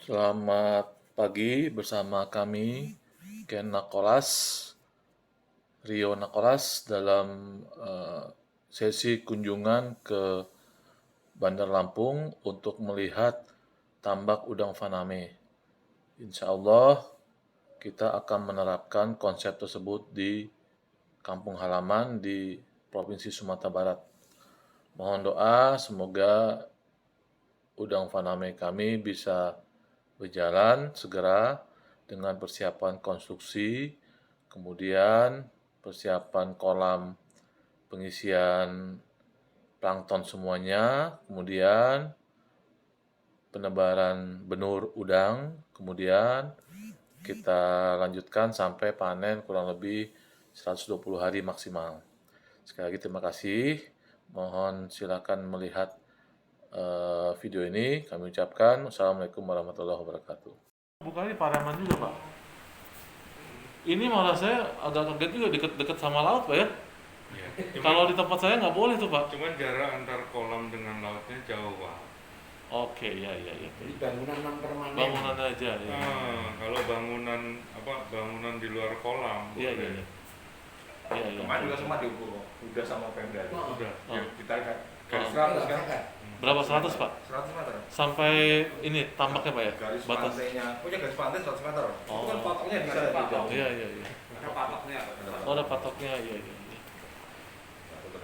Selamat pagi bersama kami Ken Nakolas, Rio Nakolas dalam sesi kunjungan ke Bandar Lampung untuk melihat tambak udang faname. Insya Allah kita akan menerapkan konsep tersebut di kampung halaman di Provinsi Sumatera Barat. Mohon doa semoga udang faname kami bisa berjalan segera dengan persiapan konstruksi, kemudian persiapan kolam pengisian plankton semuanya, kemudian penebaran benur udang, kemudian kita lanjutkan sampai panen kurang lebih 120 hari maksimal. Sekali lagi terima kasih. Mohon silakan melihat video ini. Kami ucapkan Assalamualaikum warahmatullahi wabarakatuh. Bukannya Pariaman juga, Pak. Ini malah saya agak kaget juga dekat-dekat sama laut, Pak ya. Ya, Kalau di tempat saya nggak boleh tuh, Pak. cuman jarak antar kolam dengan lautnya jauh, Pak. Oke, ya, ya, ya. Jadi bangunan non permanen. Bangunan aja, ya. Kalau bangunan di luar kolam, Iya, iya, boleh. iya. Iya, iya. Kemarin juga sempat diukur kok, udah sama Pemda. Udah. Oh. Ya, kita garis Oh. 100 kan? Berapa 100, Pak? 100 meter. Sampai ini tambaknya, Pak ya? Garis Batas. pantainya, punya garis pantai 100 meter. Oh. Itu kan patoknya bisa Ada di patok. Iya, iya, iya. Ada patoknya. Oh, ada patoknya, iya, iya, iya.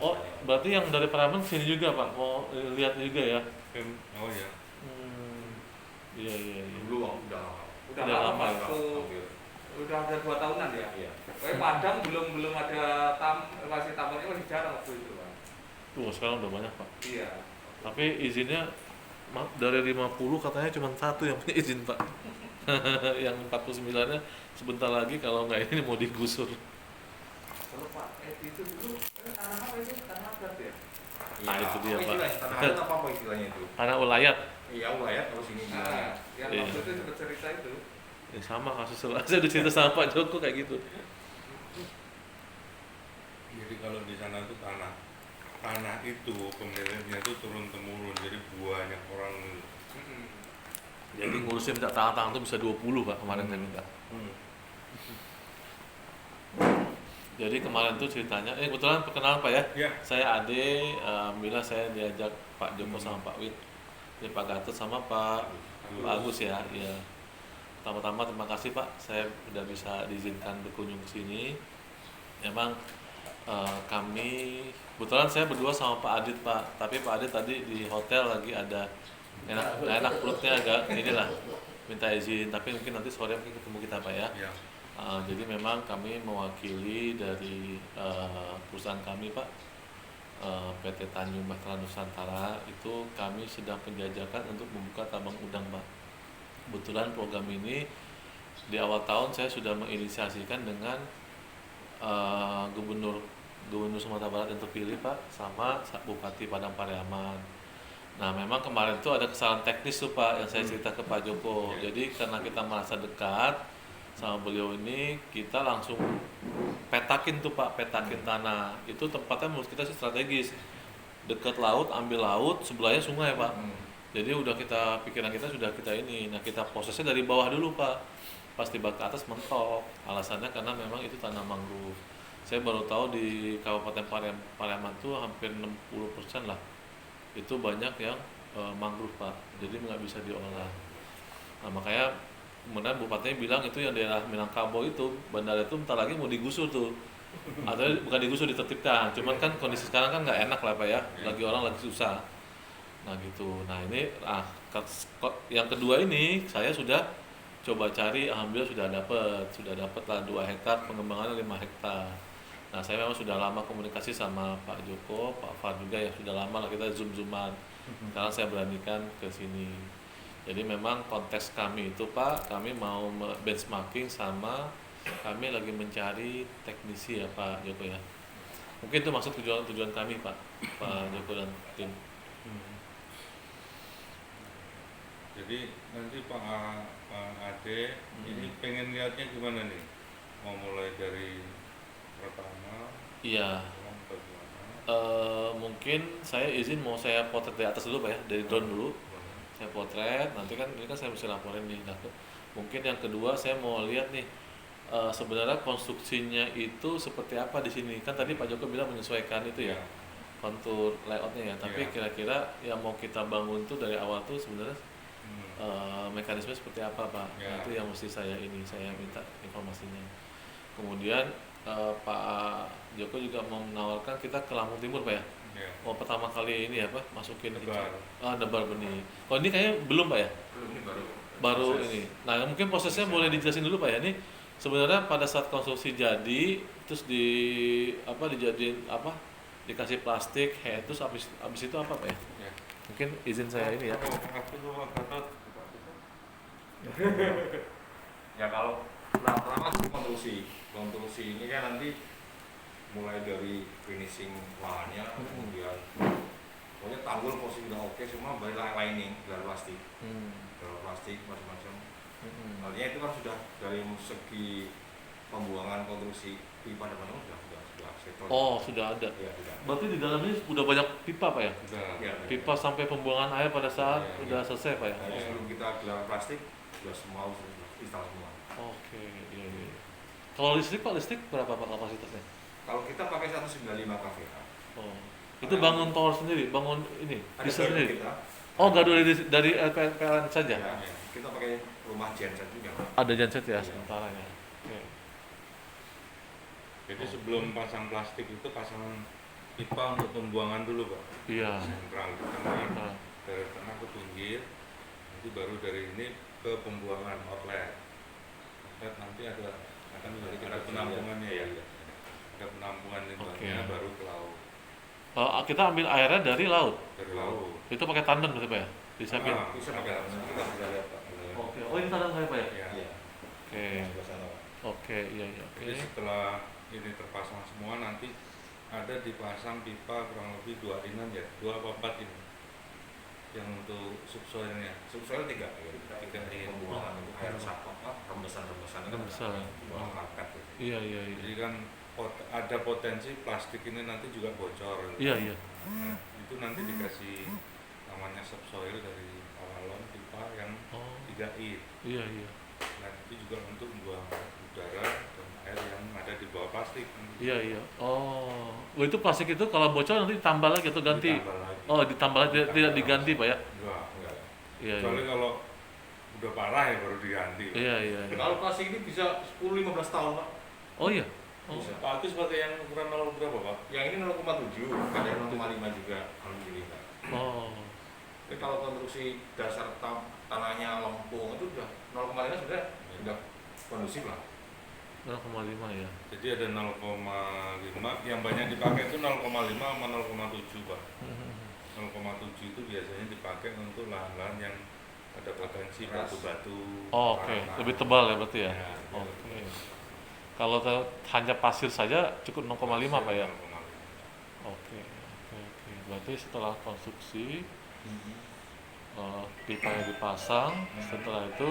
Oh, berarti yang dari Pariaman sini juga, Pak? Mau lihat juga ya? Oh ya. Iya, iya, iya. Dulu udah Udah Udah lama lama ya? hampir. udah ada 2 tahunan ya. Iya. Pokoknya Padang belum ada masih tambangnya masih jarang waktu itu Pak. Tuh, sekarang udah banyak, Pak. Iya. Tapi izinnya dari 50 katanya cuma satu yang punya izin, Pak. Yang 49-nya sebentar lagi kalau nggak ini mau digusur. Kalau Pak itu dulu tanah apa itu? Tanah adat ya? Nah, itu dia, Apa Pak. istilahnya? Tanah adat apa istilahnya itu? Karena ulayat. Iya, wilayah kalau sini Nah, bilangnya. yang Iya. waktu itu sempat cerita itu. Ya sama kasus saya udah cerita sama Pak Joko kayak gitu. Jadi kalau di sana tuh tanah itu pemiliknya itu turun temurun, jadi banyak orang. Jadi ngurusnya minta tangan tuh bisa 20, Pak, kemarin saya minta. Jadi kemarin tuh ceritanya, kebetulan perkenalan, Pak ya. Ya. Saya Ade, alhamdulillah saya diajak Pak Joko sama Pak Wid. Jadi Pak Gatot sama Pak Agus ya. Ya. Pertama-tama terima kasih Pak, saya sudah bisa diizinkan berkunjung ke sini. Memang kami kebetulan saya berdua sama Pak Adit, Pak. Tapi Pak Adit tadi di hotel lagi ada enak perutnya agak inilah minta izin. Tapi mungkin nanti sore mungkin ketemu kita, Pak ya. Ya. Jadi memang kami mewakili dari perusahaan kami, Pak, PT Tanjung Bahtera Nusantara. Itu kami sedang penjajakan untuk membuka tambang udang, Pak. Kebetulan program ini di awal tahun saya sudah menginisiasikan dengan Gubernur Sumatera Barat yang terpilih, Pak, sama Bupati Padang Pariaman. Nah, memang kemarin itu ada kesalahan teknis tuh, Pak, yang saya cerita ke Pak Joko. Jadi karena kita merasa dekat sama beliau ini, kita langsung petakin tuh, Pak, petakin tanah. Itu tempatnya menurut kita sih strategis. Dekat laut, ambil laut, sebelahnya sungai, Pak. Jadi udah pikiran kita sudah kita ini. Nah, kita prosesnya dari bawah dulu, Pak. Pas tiba ke atas mentok. Alasannya karena memang itu tanah mangrove. Saya baru tahu di Kabupaten Pariaman tuh hampir 60% lah. Itu banyak yang mangrove, Pak. Jadi nggak bisa diolah. Nah, makanya kemudian bupatinya bilang itu yang daerah Minangkabau itu, bandara itu bentar lagi mau digusur tuh. Atau bukan digusur, ditertibkan. Cuman kan kondisi sekarang kan nggak enak lah, Pak ya. Lagi orang lagi susah. Nah gitu. Nah ini yang kedua ini saya sudah coba cari, alhamdulillah sudah dapat lah 2 hektar, pengembangannya 5 hektar. Nah saya memang sudah lama komunikasi sama Pak Joko, Pak Far juga ya, sudah lama lah kita zoom-zooman. Sekarang saya beranikan ke sini. Jadi memang konteks kami itu, Pak, kami mau benchmarking sama kami lagi mencari teknisi ya Pak Joko ya. Mungkin itu maksud tujuan kami, Pak Joko dan tim. Jadi nanti Pak Ade ini pengen lihatnya gimana nih? Mau mulai dari pertama, Iya. bagaimana? Mungkin saya izin mau saya potret dari atas dulu, Pak ya, dari drone dulu. saya potret, nanti kan ini kan saya mesti laporin nih. Nah, mungkin yang kedua saya mau lihat nih sebenarnya konstruksinya itu seperti apa di sini. Kan tadi Pak Joko bilang menyesuaikan itu ya, kontur layoutnya ya. Tapi Iya. kira-kira yang mau kita bangun tuh dari awal tuh sebenarnya mekanisme seperti apa Pak? Ya. Nah, itu yang mesti saya minta informasinya. Kemudian Pak Joko juga mau menawarkan kita ke Lampung Timur Pak ya. Ya. Oh pertama kali ini ya Pak masukin Nebar. nebar benih. Oh ini kayaknya belum Pak ya? Belum, ini baru. Baru proses. ini. Nah mungkin prosesnya boleh dijelasin dulu Pak ya. Ini sebenarnya pada saat konstruksi jadi terus dijadiin dikasih plastik, terus abis itu apa Pak ya? Ya. Mungkin izin saya ini ya. Ya kalau pertama sih konstruksi ini kan nanti mulai dari finishing lahannya, kemudian pokoknya tanggul posisi udah oke, semua balik lining gelar plastik macam-macam. Artinya itu kan sudah dari segi pembuangan konstruksi pipa dan mana sudah settle. Oh sudah ada. Ya, sudah. Berarti di dalamnya udah banyak pipa Pak ya? Sudah. Ya, Pipa sampai pembuangan air pada saat Iya, udah selesai Pak ya? Nah, sebelum kita gelar plastik sudah semua install semua. Oke, iya. Kalau listrik Pak, berapa Pak kapasitasnya? Kalau kita pakai 195 kVA. Oh, itu bangun tower sendiri, bangun ini, Ada diesel gadu sendiri? kita. Oh, gadu dari PLN saja? Ya, kita pakai rumah genset juga. Ada genset ya Iya. sementara ya? Oke. Jadi sebelum pasang plastik itu pasang pipa untuk pembuangan dulu Pak. Iya. Sentral di tengah, Nah, dari tengah ke pinggir, nanti baru dari ini ke pembuangan outlet. Outlet nanti akan ada penampungannya ya. Ada penampungan limbahnya Oke. baru ke laut. kita ambil airnya dari laut, Dari laut. itu pakai tandem berarti Pak ya? Disiapin? Bisa pakai kita bisa lihat Pak. Oke, oh ini tandem saya Pak ya? Ya. Iya. Oke, Sebelah sana Pak. oke, iya, oke. Jadi setelah ini terpasang semua nanti ada dipasang pipa kurang lebih 2 inan ya, 2 apa 4 ini yang untuk subsoilnya. Subsoil 3 ya. Tiga, iya. Pembuangan untuk air sapot, rembesan-rembesan kan Rembesan. buang karpet. Iya, iya. Jadi kan ada potensi plastik ini nanti juga bocor. Iya. Nah, itu nanti dikasih namanya subsoil dari awalon pipa yang Oh, 3 in. iya. Nah itu juga untuk membuang udara dan air yang ada di bawah plastik. Iya. Oh, itu plastik itu kalau bocor nanti tambah lagi atau ganti? Ditambah lagi. Oh, ditambah lagi, tidak diganti Pak ya? Enggak. Iya. Kecuali kalau udah parah ya baru diganti. Iya. Kalau plastik ini bisa 10-15 tahun Pak. Oh iya. Oh. Bisa. Pak itu seperti yang ukuran 0 berapa Pak? Yang ini 0,7, ada yang 0,5 juga alhamdulillah. Oh. Tapi kalau konstruksi dasar tanahnya lempung itu udah 0,5 sebenarnya udah kondusif lah. 0,5 ya. Jadi ada 0,5, yang banyak dipakai itu 0,5 sama 0,7 Pak. 0,7 itu biasanya dipakai untuk lahan-lahan yang ada potensi Keras. batu-batu. Oh, oke. tanah. Lebih tebal ya berarti ya. Ya, Oke. Kalau hanya pasir saja cukup 0,5 Pak ya. 0,5. Oke. Berarti setelah konstruksi pipanya dipasang, setelah itu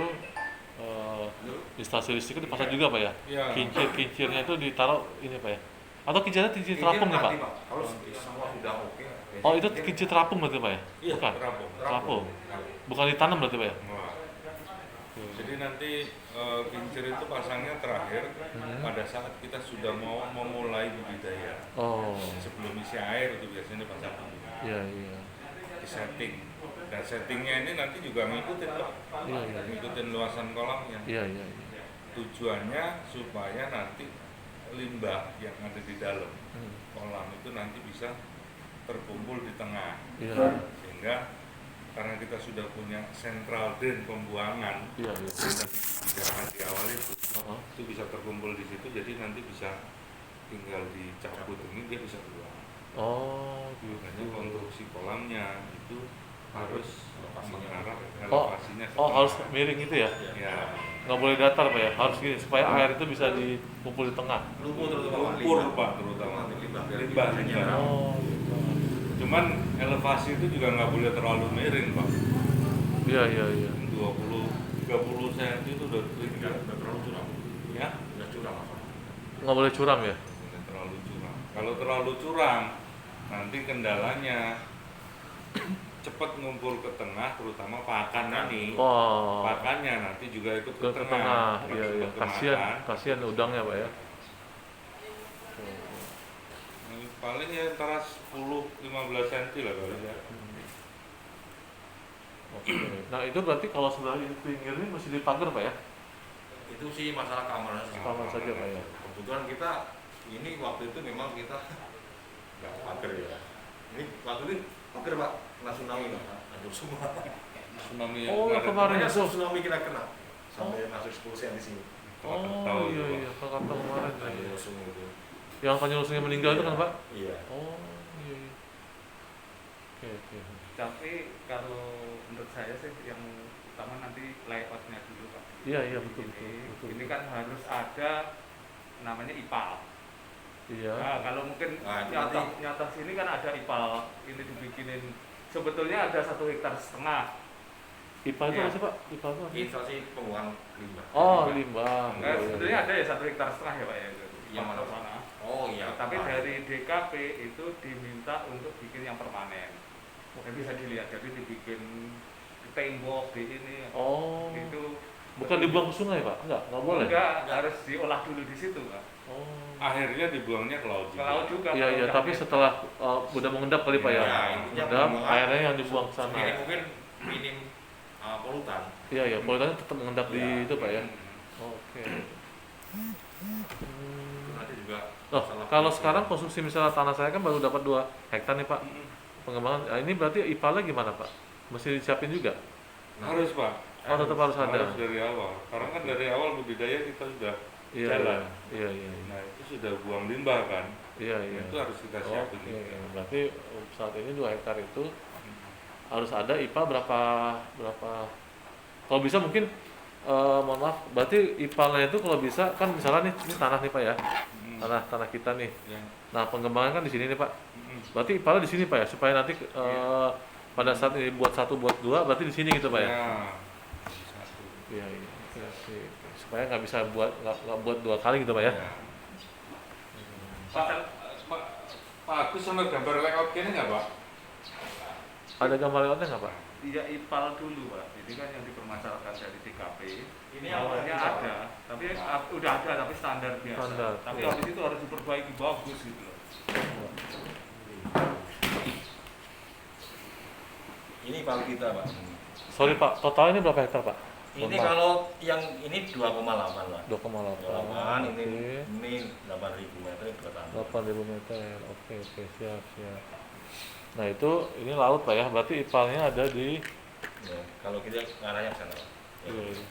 instalasi listrik itu dipasang juga Pak ya. Iya. Kincirnya itu ditaruh ini Pak ya. Atau kincirnya kincir terapung nih Pak? nanti, Kalau semua sudah oke. Oh itu kincir terapung berarti Pak ya? Iya, Bukan? terapung. Terapung. Bukan ditanam berarti Pak ya? Wah. Jadi nanti kincir itu pasangnya terakhir pada saat kita sudah mau memulai budidaya. Oh, Sebelum isi air itu biasanya dipasang dulu. iya. Di setting. Dan settingnya ini nanti juga ngikutin Pak. Iya. Ngikutin luasan kolamnya. Iya. Tujuannya supaya nanti limbah yang ada di dalam kolam itu nanti bisa terkumpul di tengah. Iya. Sehingga karena kita sudah punya central drain pembuangan Iya. yang tadi dibicarakan di awal itu bisa terkumpul di situ, jadi nanti bisa tinggal dicabut ini dia bisa keluar. Oh, Makanya gitu. konstruksi kolamnya itu harus mengarah Oh, elevasinya ke oh tengah. harus miring gitu ya? Ya, Nggak boleh datar Pak ya? Harus gini supaya air itu bisa dikumpul di tengah. Lumpur terutama lumpur limbah. Pak terutama Limbah. limbah. Oh, gitu. Cuman elevasi itu juga nggak boleh terlalu miring Pak. Iya. 20-30 cm itu udah Enggak terlalu curam. ya. Enggak curam apa. Nggak boleh curam ya? Boleh terlalu curam. Kalau terlalu curam, nanti kendalanya cepat ngumpul ke tengah, terutama pakan ini. Oh, Pakannya nanti juga ikut ke tengah. Nanti Iya, iya. ikut ke Kasihan, makan. kasihan udangnya Pak ya. Paling ya antara 10-15 cm lah kalau ya. Oke. Nah itu berarti kalau sebelah ini pinggir ini mesti dipagar Pak ya? Itu sih masalah keamanan sih. Keamanan saja, Pak, ya. Kebetulan kita ini waktu itu memang kita nggak pagar ya. Ini waktu itu pagar Pak, kena tsunami Pak, hancur semua. Tsunami Oh, yang kemarin Makanya itu. tsunami kita kena sampai masuk 10 cm di sini. Oh iya iya, Krakatau kemarin. Ya. Hancur semua itu. Yang Tanjung meninggal itu kan Pak? Iya. Oh iya iya. Oke oke. Tapi kalau menurut saya sih yang utama nanti layoutnya dulu Pak. Iya iya betul Ini, betul. ini kan harus ada namanya IPAL. Iya. Nah, kalau mungkin Nah, itu nyata sini kan ada IPAL, ini dibikinin sebetulnya ada 1,5 hektar. IPA itu Iya. apa sih Pak? IPA itu apa? Instalasi pembuangan limbah. Oh limbah. Enggak, Iya, sebetulnya iya. ada ya 1,5 hektar ya Pak ya. Yang mana, Pak? sana. Oh iya. Tapi Pak. dari DKP itu diminta untuk bikin yang permanen. Jadi bisa dilihat, jadi dibikin tembok di ini. Oh. Itu Bukan dibuang ke sungai Pak? Enggak boleh. enggak, harus diolah dulu di situ Pak. Oh. Akhirnya dibuangnya ke laut Ke laut juga. Iya iya, kalau tapi udah- setelah udah mengendap kali Pak ya. Ya, intinya Mengendap, pembuangan. airnya yang dibuang ke sana. Ini mungkin minim polutan. Iya iya, polutannya tetap mengendap di Iya. itu Pak ya. Hmm. Oke. Itu nanti juga Loh, masalah kalau polisi. sekarang konsumsi misalnya tanah saya kan baru dapat 2 hektar nih Pak. Mm-mm. Pengembangan, ini berarti IPA-nya gimana Pak? Mesti disiapin juga? Harus Pak. Oh tetap harus ada. Harus dari awal. Karena kan dari awal budidaya kita sudah Iya jalan. iya iya. Iya Nah itu sudah buang limbah kan. iya. Iya. Itu harus kita Oh, siapin. iya, iya. Berarti saat ini 2 hektar itu harus ada IPA berapa kalau bisa mungkin mohon maaf, berarti IPA-nya itu kalau bisa kan misalnya nih ini tanah nih Pak ya. Mm. Tanah kita nih. Ya. Nah, pengembangan kan di sini nih Pak. Mm-mm. Berarti IPA di sini Pak ya, supaya nanti pada saat ini buat 1 buat 2 berarti di sini gitu Pak ya. Ya. Satu. Iya iya. Oke, oke. Supaya nggak bisa nggak buat 2 kali gitu Pak ya. Ya. Pak Agus sama gambar layout kini nggak Pak? Ada gambar lewatnya nggak Pak? Iya IPAL dulu Pak. Ini kan yang dipermasalahkan dari TKP. Ini Awalnya apa? ada, tapi udah ada tapi standar biasa. Standar, Tapi iya. habis itu harus diperbaiki bagus gitu loh. Ini kalau kita Pak. Sorry Pak, total ini berapa hektar Pak? Ini Mohon maaf. kalau yang ini 2,8 Pak. 2,8. 2,8 ini Oke. 8.000 meter dua tanah. 8.000 meter. Oke, oke, siap, siap. Nah, itu ini laut Pak ya. Berarti IPAL-nya ada di Ya, kalau kita ngarahnya ke sana. Pak. Ya. iya, iya.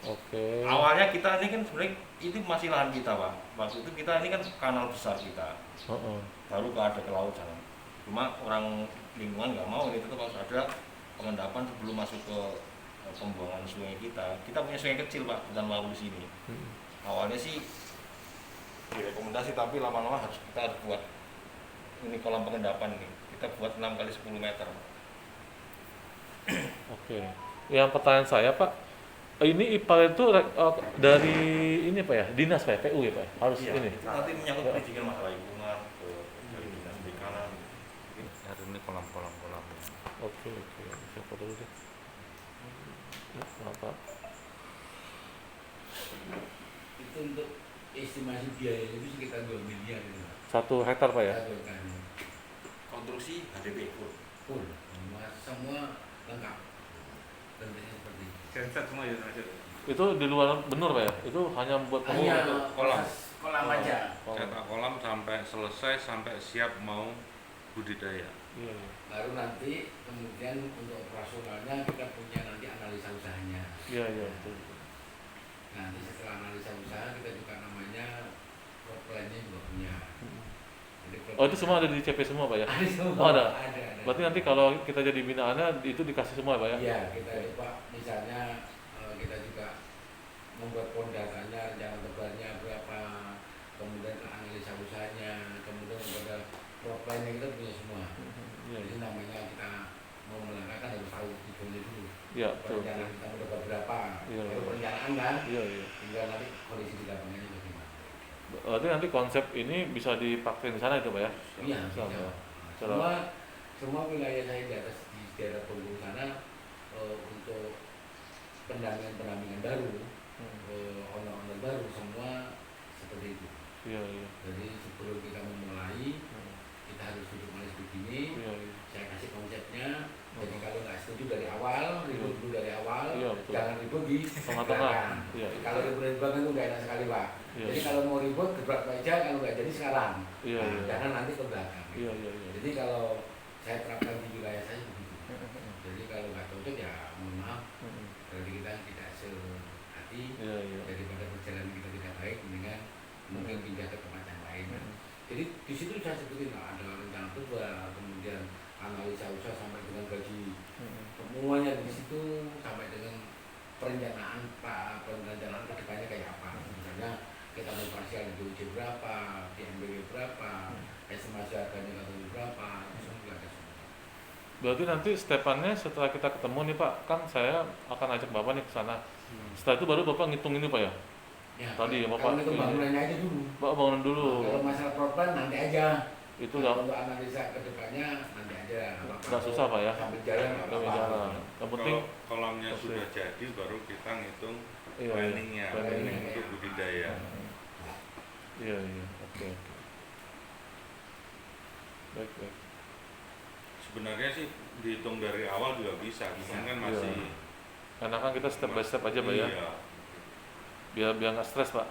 Oke. Awalnya kita ini kan sebenarnya itu masih lahan kita Pak. Waktu itu kita ini kan kanal besar kita. Heeh. Baru ada ke laut sana. Cuma orang lingkungan nggak mau, ini tetap harus ada pengendapan sebelum masuk ke pembuangan sungai kita. Kita punya sungai kecil Pak, bukan laut di sini. Hmm. Awalnya sih direkomendasi, tapi lama-lama kita harus buat ini kolam pengendapan nih. Kita buat 6 kali 10 meter. Oke. Yang pertanyaan saya Pak, ini IPAL itu dari ini Pak ya, dinas Pak ya, PU ya Pak ya? Harus Iya, ini. itu nanti menyangkut perizinan masalah lingkungan ke dari dinas perikanan. Ada ini kolam-kolam. Oke, oke. Saya foto dulu deh. Ya, kenapa? Itu untuk estimasi biaya itu sekitar 2 miliar gitu. 1 hektar Pak ya? Satu kan Konstruksi HDP full. full, semua lengkap. Tentunya seperti itu. Genset semua ya Mas. Itu di luar benur Pak ya? Itu hanya buat Hanya kolam. kolam aja. Cetak kolam sampai selesai sampai siap mau budidaya. Iya, iya. Baru nanti kemudian untuk operasionalnya kita punya nanti analisa usahanya. Iya, iya, betul. Nanti setelah analisa usaha kita juga namanya plot plan-nya juga punya. Jadi plot Oh, itu plan- semua ada di CP semua Pak ya? Ada semua. Oh, ada. Ada. Berarti nanti kalau kita jadi binaannya itu dikasih semua Pak ya? Iya, kita coba misalnya kita juga membuat pondasanya, rencana tebalnya berapa, kemudian analisa usahanya, kemudian pada plan-nya kita punya semua. Iya, Jadi iya. namanya kita mau melangkahkan harus tahu tujuannya dulu. Iya, betul. Perencanaan kita mau dapat berapa, Iya, itu iya. perencanaan kan, Iya, iya. tinggal nanti kondisi di lapangannya bagaimana. Berarti nanti konsep ini bisa dipraktekin di sana itu Pak ya? Iya, Bisa, bisa. Pak. Semua semua wilayah saya di atas di daerah Bengkulu sana untuk pendampingan baru, owner-owner baru semua seperti itu. Iya, iya. Jadi sebelum kita memulai, kita harus duduk manis begini. Iya, iya. Saya kasih konsepnya. Jadi kalau nggak setuju dari awal, ribut dulu dari awal, Iya, betul. jangan ribut di Tengah-tengah. belakang. Iya. Kalau ribut itu nggak enak sekali Pak. Iya. Jadi kalau mau ribut gebrak aja, kalau nggak jadi sekarang. Iya, Nah, iya. jangan nanti ke belakang. Iya, iya, iya. Jadi kalau saya terapkan di wilayah saya begitu. Jadi kalau nggak cocok ya mohon maaf. Berarti kita tidak sehati. Iya, iya. Daripada perjalanan kita tidak baik, mendingan mungkin pindah ke tempat yang lain. Jadi di situ saya sebutin ada rencana kerja, kemudian analisa usaha sampai dengan gaji, semuanya di situ sampai dengan perencanaan kedepannya kayak apa. Misalnya kita mau parsial di DUC berapa, di MBW berapa, estimasi harganya katanya berapa, itu semua ada semua. Berarti nanti stepannya setelah kita ketemu nih Pak, kan saya akan ajak Bapak nih ke sana. Setelah itu baru Bapak ngitung ini Pak ya? Ya, Tadi ya, Bapak kalau itu ini. bangunannya aja dulu. Bapak bangunan dulu. Nah, kalau masalah propan nanti aja. Itu Nah, nggak untuk analisa kedepannya nanti aja. nggak susah Pak ya? Sambil jalan nggak Sambil apa-apa. jalan. Yang penting Kalau kolamnya oke. sudah jadi baru kita ngitung Iya, planningnya, planning. untuk budidaya. Iya, iya. Oke, oke. Baik, baik. Sebenarnya sih dihitung dari awal juga bisa, cuman kan masih Karena kan kita step by step aja Pak ya. Iya. Biar nggak stres Pak.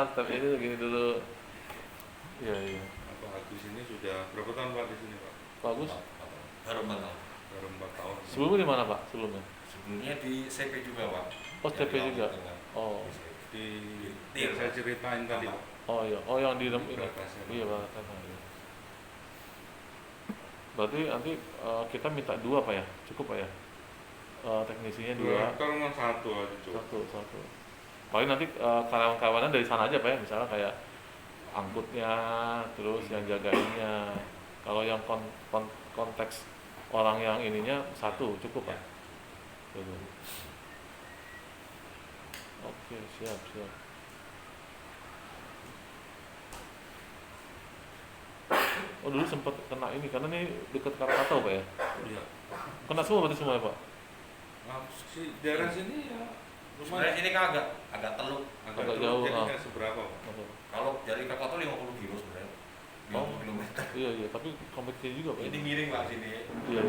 Step ini begini dulu. Iya, iya. Pak Agus ini sudah berapa tahun Pak di sini Pak? Bagus. Baru 4 tahun. Baru 4 tahun. Sebelumnya di mana Pak? Sebelumnya? Sebelumnya di CP juga Pak. Oh, TP Yang di juga. Lampung Tengah. Oh. Di Di- yang saya ceritain tadi Pak. Oh iya. Oh yang di ini. Batasnya, Pak. Iya, batasnya. Iya. Berarti nanti kita minta 2 Pak ya? Cukup Pak ya? Teknisinya 2. Kalau nggak satu aja cukup. Satu. Paling nanti karyawan-karyawannya dari sana aja Pak ya, misalnya kayak angkutnya, terus yang jagainnya. Kalau yang konteks orang yang ininya 1 cukup Pak. Gitu. Oke, siap. Oh dulu sempat kena ini karena ini dekat Krakatau Pak ya? Iya. Kena semua berarti semuanya Pak? Nah, si daerah sini ya Sebenarnya lumayan. sini kan agak teluk. Agak Agak jauh, jadi ah. nggak seberapa Pak. Kalau dari Krakatau 50 kilo sebenarnya. 50 Oh. kilometer. Iya, tapi kompetisi juga Pak. Ini miring Pak sini. Iya.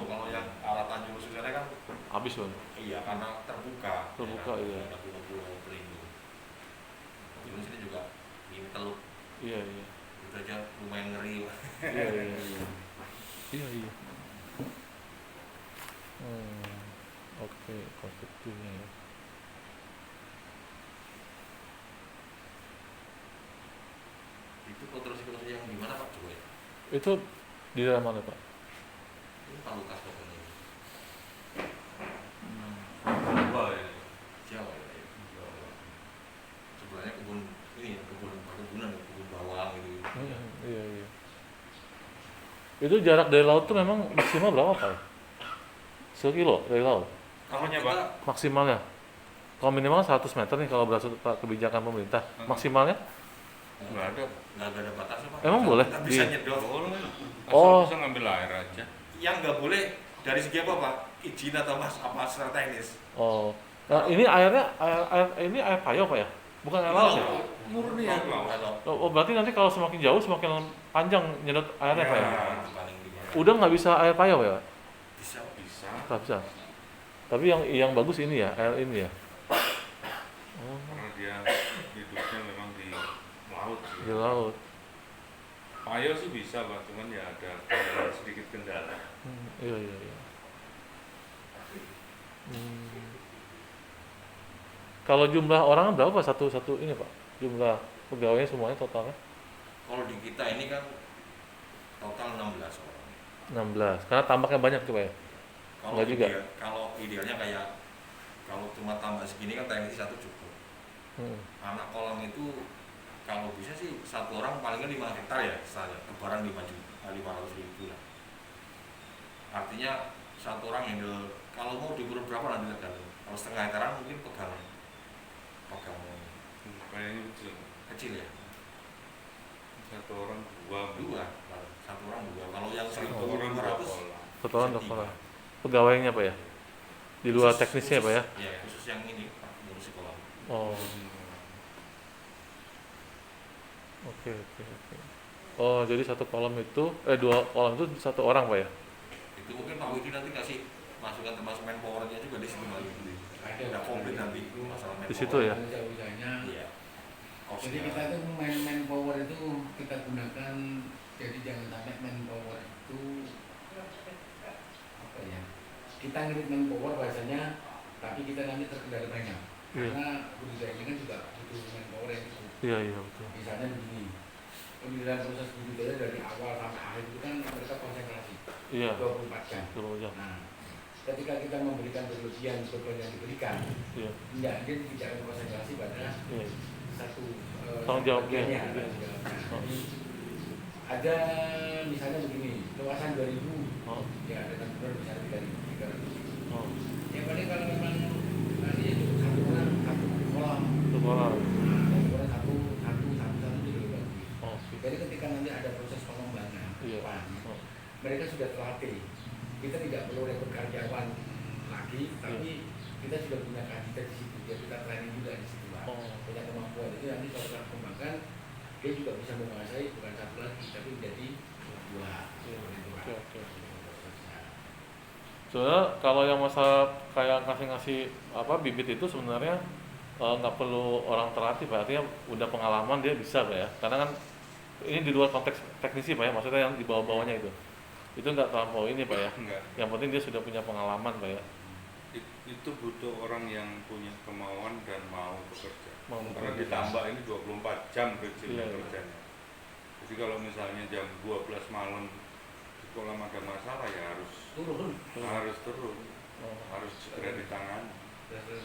Kalau yang arah Tanjung Lesung sana kan Habis Bang. iya karena terbuka. Terbuka, Ya kan? iya. Ada pulau-pulau pelindung. Di sini juga ini teluk. Iya. Itu aja lumayan ngeri Pak. Iya. Oke, konsepnya ya. Itu konstruksi yang gimana Pak coba ya? Itu di dalam mana Pak? Ini Pak Lukas pokoknya. Wah, ya. Jawa ya. Sebenarnya kebun ini ya, perkebunan, kebun bawang gitu. Iya. Itu jarak dari laut tuh memang maksimal berapa Pak? 1 kilo dari laut Apanya, kita- Pak? maksimalnya. Kalau minimal 100 meter nih kalau berdasarkan kebijakan pemerintah. Maksimalnya? Nggak ada. Nggak ada batasnya Pak. Emang boleh? Kita bisa Di- nyedot. Boleh. Oh. Asal bisa ngambil air aja. Yang nggak boleh dari segi apa Pak? Izin atau apa secara teknis? Oh. Nah, ini airnya ini air payau Pak ya? Bukan air laut ya? Murni ya. Kalau Oh, berarti nanti kalau semakin jauh semakin panjang nyedot airnya Pak ya? itu paling di mana? Udah nggak bisa air payau ya? Bisa. Bisa. Nggak bisa. Tapi yang bagus ini ya, air ini ya. Oh, Karena dia hidupnya memang di laut sih. di laut. Payo sih bisa Pak, cuman ya ada sedikit kendala. Iya. Kalau jumlah orang berapa satu ini Pak? Jumlah pegawainya semuanya totalnya? Kalau di kita ini kan total 16 orang. 16. Karena tambaknya banyak tuh Pak ya? Kalau Nggak juga? kalau idealnya kayak kalau cuma tambah segini kan teknisi 1 cukup. Anak kolam itu kalau bisa sih 1 orang palingnya 5 hektar ya, misalnya kebaran 500.000 lah. Artinya 1 orang handle kalau mau diukur berapa nanti tergantung. Kalau setengah hektaran mungkin pegang Kayaknya kecil. kecil ya. Satu orang dua. Dua, nah, satu orang dua. Kalau yang Satu 1.500 orang dua kolam. Satu orang bisa dokter. tiga. Pegawainya Pak ya? Di luar Khusus- teknisnya Pak ya? Iya, khusus yang ini Pak, ngurusi kolam. Oh, oke. Oh, jadi satu kolam itu, dua kolam itu satu orang Pak ya? Itu mungkin Pak Widi nanti kasih masukan termasuk manpowernya juga di sini lagi. Ada Udah komplit nanti masalah manpower. Di situ ya? Usaha-usahanya. Iya. Jadi kita tuh manpower itu kita gunakan, jadi jangan sampai manpower itu apa ya, kita ngirit manpower bahasanya, tapi kita nanti terkendala banyak. Iya. Karena budidaya ini kan juga butuh manpower yang cukup. Iya betul. Misalnya begini, pemilihan proses budidaya dari awal sampai akhir itu kan mereka konsentrasi Iya. 24 jam. Betul ya. Nah, ketika kita memberikan berlebihan beban yang diberikan, Iya. dia tidak akan konsentrasi pada Iya. satu Tanggung jawabnya. bagiannya, Iya. tanggung jawabnya. Oh. Jadi ada misalnya begini, luasan 2000, Oh. ya dengan benar misalnya 300. Oh. Ya paling kalau memang nanti itu satu orang satu kolam, Satu kolam. nah, satu orang satu itu lebih bagus. Oh. Jadi ketika nanti ada proses pengembangan, Iya. Pak, Oh. mereka sudah terlatih. Kita tidak perlu rekrut karyawan lagi, tapi kita sudah punya kandidat di situ. Jadi kita training juga di situ, Pak. Oh. Punya kemampuan. Jadi nanti kalau kita kembangkan, dia juga bisa menguasai bukan satu lagi, tapi menjadi dua. Iya. Seperti itu, Pak. Oke. Soalnya kalau yang masa kayak ngasih bibit itu sebenarnya nggak perlu orang terlatih Pak, artinya udah pengalaman dia bisa Pak ya, karena kan ini di luar konteks teknisi Pak ya, maksudnya yang di bawah-bawahnya itu nggak terlampau ini Pak ya, Enggak. yang penting dia sudah punya pengalaman Pak ya. Itu butuh orang yang punya kemauan dan mau bekerja. Mau Karena bekerja. ditambah ini 24 jam kerjanya. Iya. Jadi kalau misalnya jam 12 malam di kolam ada masalah ya harus Turun. turun, Oh. harus segera ditangani.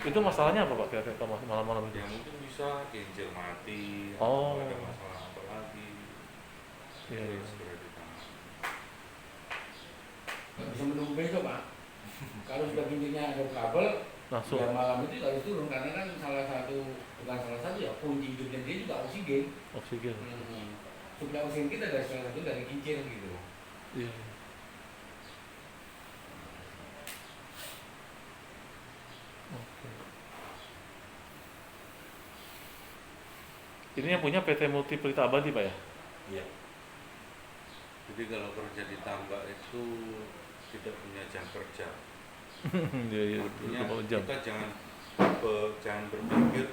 Itu masalahnya apa Pak kira-kira kalau malam-malam itu? Ya mungkin bisa kincir mati, Oh. atau ada masalah apa lagi, Iya, harus iya. segera ditangani. Nggak bisa menunggu besok, Pak. Kalau sudah pintunya ada kabel, Langsung. ya malam itu harus turun karena kan bukan salah satu ya kunci hidupnya dia juga oksigen. Oksigen. Suplai oksigen kita dari salah satu dari kincir gitu. Iya. Oke. Ini yang punya PT Multi Pelita Abadi Pak ya? Iya. Jadi kalau kerja di tambak itu tidak punya jam kerja. Iya, Artinya 20 jam. kita jangan berpikir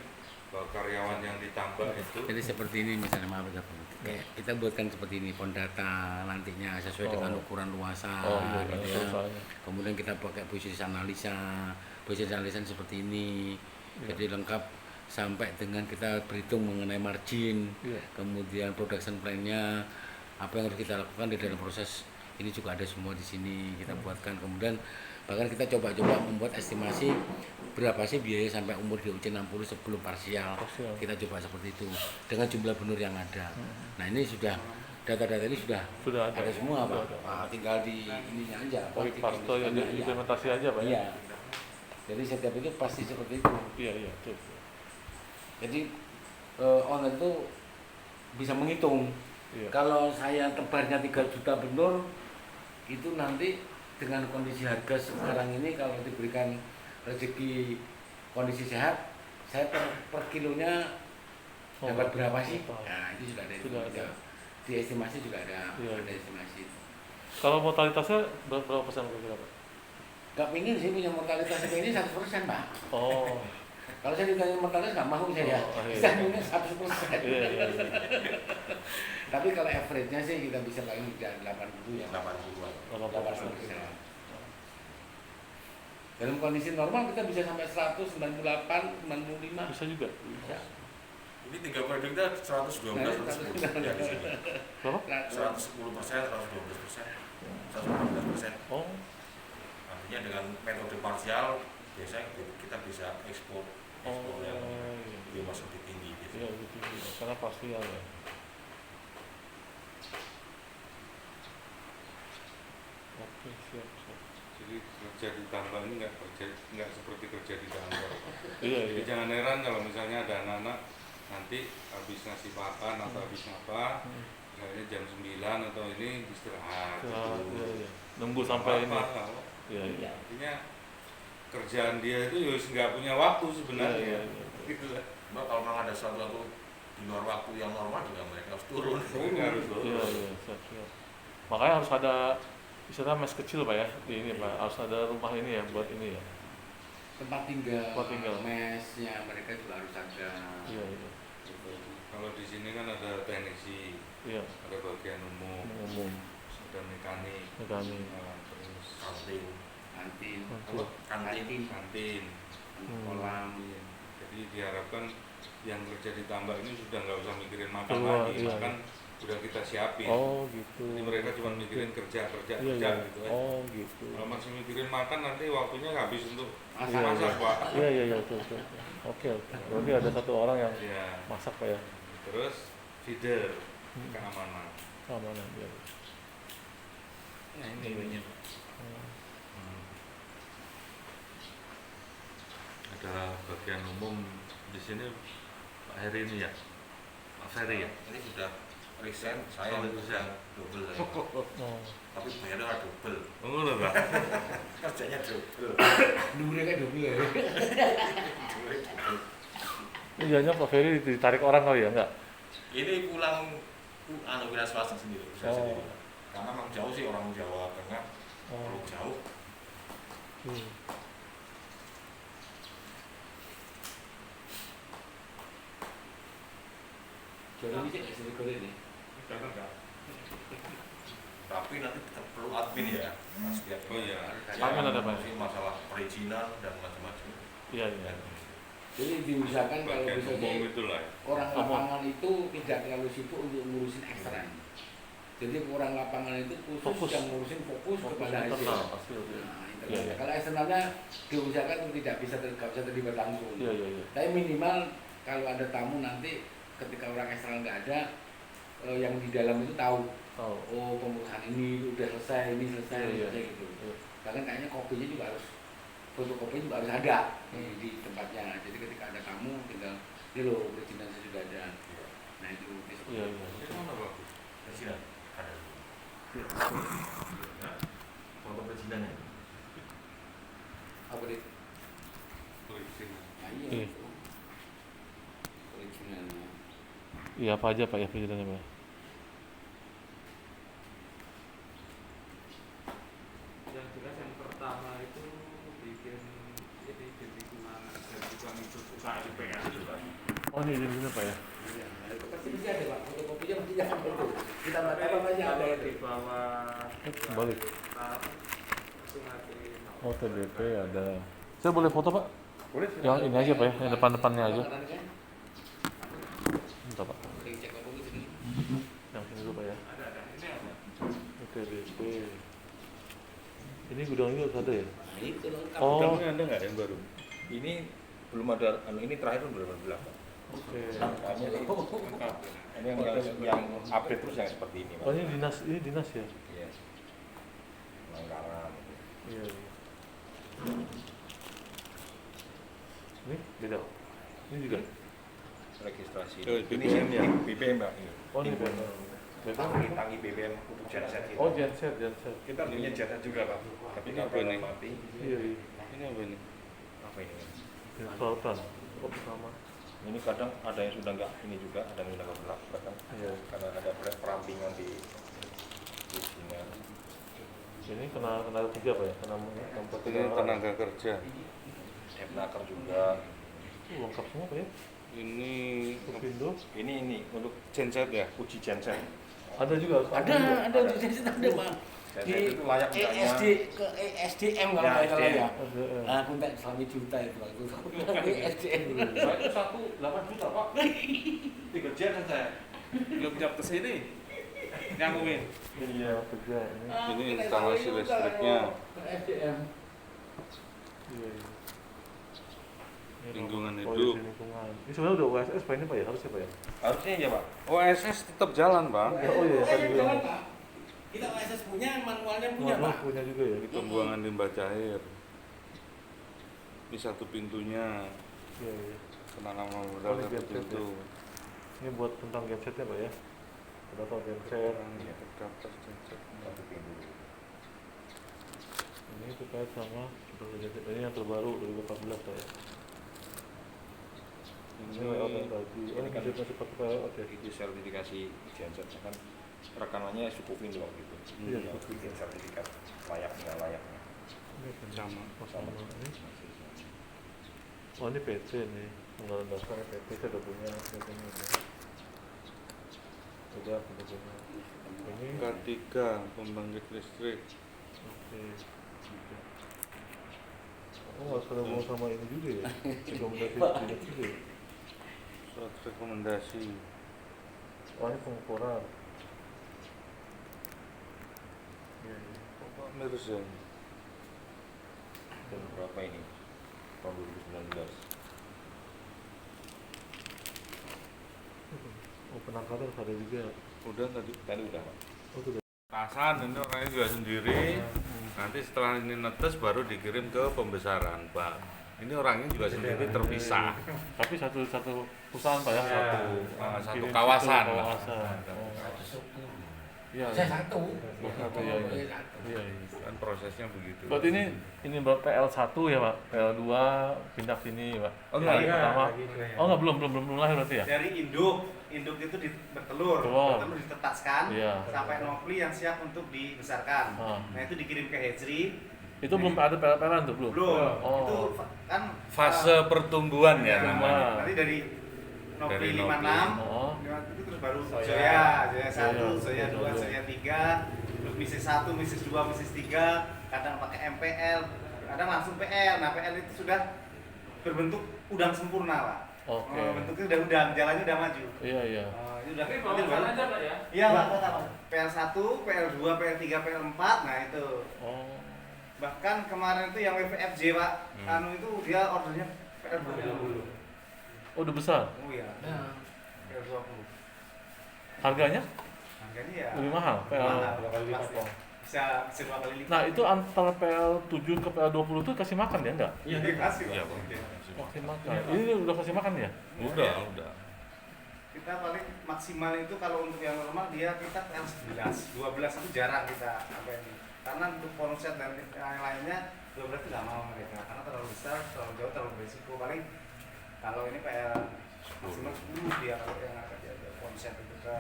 bahwa karyawan yang ditambak itu Jadi seperti ini misalnya maaf ya, Pak. Kayak kita buatkan seperti ini pondata nantinya sesuai Oh. dengan ukuran luasan Oh iya, gitu iya, ya. soalnya. Kemudian kita pakai posisi analisa seperti ini. Iya. Jadi lengkap sampai dengan kita berhitung mengenai margin, Iya. kemudian production plan-nya, apa yang harus kita lakukan di dalam proses ini juga ada semua di sini kita buatkan. Kemudian bahkan kita coba-coba membuat estimasi berapa sih biaya sampai umur di uji 60 sebelum parsial. Parsial. Kita coba seperti itu dengan jumlah benur yang ada. Nah ini sudah data-data ini sudah ada semua Sudah Pak. ada. Nah, tinggal di ininya aja. Oh, di Parto ya teknisnya aja. implementasi aja Pak ya? Iya. Jadi setiap itu pasti seperti itu. Iya, betul. Jadi owner itu bisa menghitung. Iya. Kalau saya tebarnya 3 juta benur, itu nanti dengan kondisi harga sekarang ini kalau diberikan rezeki kondisi sehat, saya per kilonya dapat berapa sih? Total. Nah itu sudah ada. Sudah ada. Di estimasi juga ada, Iya. ada estimasi. Kalau mortalitasnya berapa persen kira-kira Pak? Gak pingin sih punya mortalitas ini 100% Pak. Oh. Kalau saya ditanya mortalitas nggak mau saya. Oh, iya. Saya punya 100%. Iya. Tapi kalau average-nya sih kita bisa paling tidak 80 ya. 80-an. 80%. Dalam kondisi normal kita bisa sampai 198, 95. Bisa juga. Bisa. Ini 3 periode kita 112, 110 ya di sini. Berapa? 110%, 112%, 115%. Oh. Artinya dengan metode parsial biasanya kita bisa ekspor yang Iya. dia masuk lebih tinggi gitu. Iya, gitu. Karena parsial ya. Oke, siap. jadi kerja di tambak ini nggak seperti kerja di kantor. Iya, Jadi iya. jangan heran kalau misalnya ada anak-anak nanti habis ngasih pakan atau habis apa misalnya jam 9 atau ini istirahat. Iya, iya. Nunggu sampai ini. Apa-apa. Iya, iya. Artinya kerjaan dia itu ya nggak punya waktu sebenarnya. Iya, iya, iya. Gitu lah. Mbak, kalau memang ada sesuatu di luar waktu yang normal juga mereka harus turun. Mereka harus turun. Iya, iya, siap. Makanya harus ada istilah mes kecil Pak ya di ini Pak. Harus ada rumah ini ya buat ini ya. Tempat tinggal, Tempat tinggal. mesnya mereka juga harus ada. Iya, iya. Gitu. Kalau di sini kan ada teknisi, Iya. ada bagian umum, Umum. ada mekanik, Mekanik. terus Kantin. Kantin, Kantin. Kantin. kantin. kolam. Iya. Jadi diharapkan yang kerja di tambak ini sudah nggak usah mikirin makan Keluar, lagi, iya. makan udah kita siapin. Oh gitu. Jadi mereka cuma mikirin kerja Iya, iya. gitu aja. Oh gitu. Kalau masih mikirin makan nanti waktunya habis untuk Masak, Iya, masak Pak. Iya, iya, iya, betul. Oke. Berarti ada satu orang yang Iya. masak Pak ya. Terus feeder, keamanan. Keamanan dia. Nah ini ininya Pak. Ada bagian umum di sini Pak Heri ini ya, Pak Ferry ya. Ini sudah resign, saya Oh, yang resign. double saya. Oh. Tapi bayarnya double. Oh udah Pak. Kerjanya double. Dulu kan dulu ya. Ini jangan Pak Ferry ditarik orang kali ya enggak? Ini pulang wira swasta sendiri, usaha Oh. sendiri. Karena memang jauh sih orang Jawa Tengah, terlalu jauh. Hmm. Jadi ini nggak bisa digoreng nih. Jangan enggak. Tapi nanti tetap perlu admin ya, Mas Tiap. Oh iya. Admin ada, Pak? Sih masalah perizinan dan macam-macam. Iya, iya. Jadi diusahakan kalau Bagian bisa umum itulah. orang lapangan itu tidak terlalu sibuk untuk ngurusin ekstern. Jadi orang lapangan itu khusus Fokus. yang ngurusin fokus kepada hasil. internal pasti. Nah, Iya, internal. iya. Kalau eksternalnya diusahakan tidak bisa terlibat langsung. Iya, iya, iya. Tapi minimal kalau ada tamu nanti ketika orang eksternal nggak ada, yang di dalam itu tahu. Tahu. Oh, pemecahan ini udah selesai, ini selesai, Iya, iya. selesai gitu. Iya. Bahkan kayaknya kopinya juga harus, fotokopinya juga harus ada di tempatnya. Jadi ketika ada tamu tinggal, ini loh perizinan saya sudah ada. Nah itu besok. Iya, iya. Itu mana Pak? Perizinan ada. Foto perizinannya. Apa itu? Perizinan. Nah, iya. Iya. itu. Perizinannya. Iya, apa aja Pak ya perizinannya Pak? Yang jelas yang pertama itu bikin ini di lingkungan hidup usaha IPR itu Pak. Oh ini izin Pak ya? Iya, nah, itu pasti ada Pak, fotokopinya pasti ada itu. Kita apa aja ada Kalau itu. di bawah Balik. itu nanti Oh TBP ada. Saya boleh foto Pak? Boleh. Yang ini aja Pak ya, yang depan-depannya aja. Makanan kan? Bentar Pak. Boleh cek apa gitu nih. Yang sini dulu Pak ya. ada ini apa? TBP. Ini gudang ini harus ada ya? Nah, itu lengkap. Oh. Gudangnya ada nggak yang baru? Ini belum ada, ini terakhir belum ada. Oke. Ini yang update terus yang seperti ini. Oh ini dinas ya? Iya. Pelanggaran. Iya. Iya. Ini beda. Ini juga. Registrasi. Oh, BBM ya? BBM Mbak. Oh ini beda. Beda. Tangi BBM untuk genset kita. Oh genset. Kita punya genset juga Pak. Ini apa nih? Mati. Iya iya. Ini apa ini? Apa ini? Kelautan. Oh sama. Ini kadang ada yang sudah enggak ini juga, ada yang sudah enggak berlaku Iya. karena ada perampingan di sini. Ini kena kerja Pak ya? Kena Ini tenaga kerja. Depnaker juga. Lengkap semua Pak ya? Ini Kupindo. Ini untuk genset ya? uji genset. Ada juga. Ada di sini ada Pak. Di Genset itu layak tidaknya. ke ESDM kalau Ya, nggak salah ya. Ada. Nah, aku minta selama juta itu waktu itu. ESDM dulu. Saya itu 8 juta Pak. 3 genset saya. Belum jam ke sini. Nyambungin. Iya kerja ini. Ini instalasi listriknya. ESDM. Iya. Iya. Ini Lingkungan oh, hidup. iya, lingkungan. Ini sebenarnya udah OSS Pak ini Pak ya? Harusnya Pak ya? Harusnya ya Pak. OSS tetap jalan Bang. Oh iya, tadi bilang. Jalan, Pak. Kita OSS punya, manualnya punya Wah, Pak. punya juga ya? Ini pembuangan limbah cair. Ini satu pintunya. Iya iya. Kena nama Oh, modal ini satu genset pintu. Ini buat tentang gensetnya Pak ya? Berapa genset? Kurang terdaftar cacat. Satu pintu. Ini terkait sama ini yang terbaru 2014 ya. Ini layout yang tadi. Oh, ini masih pakai layout ya. Itu sertifikasi genset kan rekanannya suku Indo gitu. Iya, Yang suku bikin sertifikat layak nggak layaknya. Sama. Sama ini. Oh, ini PT nih. Penggalan dasar PT saya udah punya. Udah punya. Ini K3 pembangkit listrik. oke. Oh, harus ada hubungan sama ini juga ya? Rekomendasi tidak juga ya? Surat rekomendasi. Oh, ini pengukuran. Iya, iya. Bapak Mirza. Dan berapa ini? Tahun 2019. Oh, penangkapan harus ada juga. Udah tadi. Tadi udah Pak. Oh, sudah. Tasan ini orangnya juga sendiri. Nanti setelah ini netes baru dikirim ke pembesaran, Pak. Ini orangnya juga sendiri terpisah. Tapi satu perusahaan Pak ya? Satu Kirim kawasan. situ, kawasan. Oh. Satu suku. Iya. Saya satu. Oh, satu ya. Saya Iya, satu. iya. Iya. Kan prosesnya begitu. Berarti ini berapa PL1 ya Pak? PL2 pindah sini Pak? Oh, Kali enggak. pertama. Oh enggak, belum lahir berarti ya? Dari induk itu bertelur ditetaskan Iya. sampai nopli yang siap untuk dibesarkan. Ah. Nah itu dikirim ke Hejri. Itu belum ada PL-PLan tuh belum? Belum. Oh. Itu kan Fase pertumbuhan ya Nah, namanya. nanti dari nopli Dari 56 Oh. itu terus baru Zoya 1, Zoya, Zoya 2, Zoya 3, terus misis 1, misis 2, misis 3, kadang pakai MPL, kadang langsung PL. Nah PL itu sudah berbentuk udang sempurna Pak. Oke. Bentuknya udah udang, jalannya udah maju. Iya, iya. Ini udah Tapi nanti bawa aja Pak ya? Iya Pak, PL1, PL2, PL3, PL4, nah itu. Oh. Bahkan kemarin itu yang WPFJ Pak, anu itu dia ordernya PL20. Oh, udah besar. Oh iya, Nah, PL20. Harganya Harganya ya lebih mahal PL. mahal, pasti. Bisa 2 kali lipat. Nah, itu antara PL7 ke PL20 itu kasih makan ya enggak? Iya, dikasih Pak. Iya, Pak. Kasih makan. Ini udah kasih makan ya? Udah. Kita paling maksimal itu kalau untuk yang normal dia kita PL11, 12 itu jarang kita apa ini. Karena untuk ponsel dan yang lainnya 12 itu nggak mau mereka karena terlalu besar, terlalu jauh, terlalu berisiko. Paling kalau ini PL maksimal 10 dia kalau yang ada dia ponsel itu ke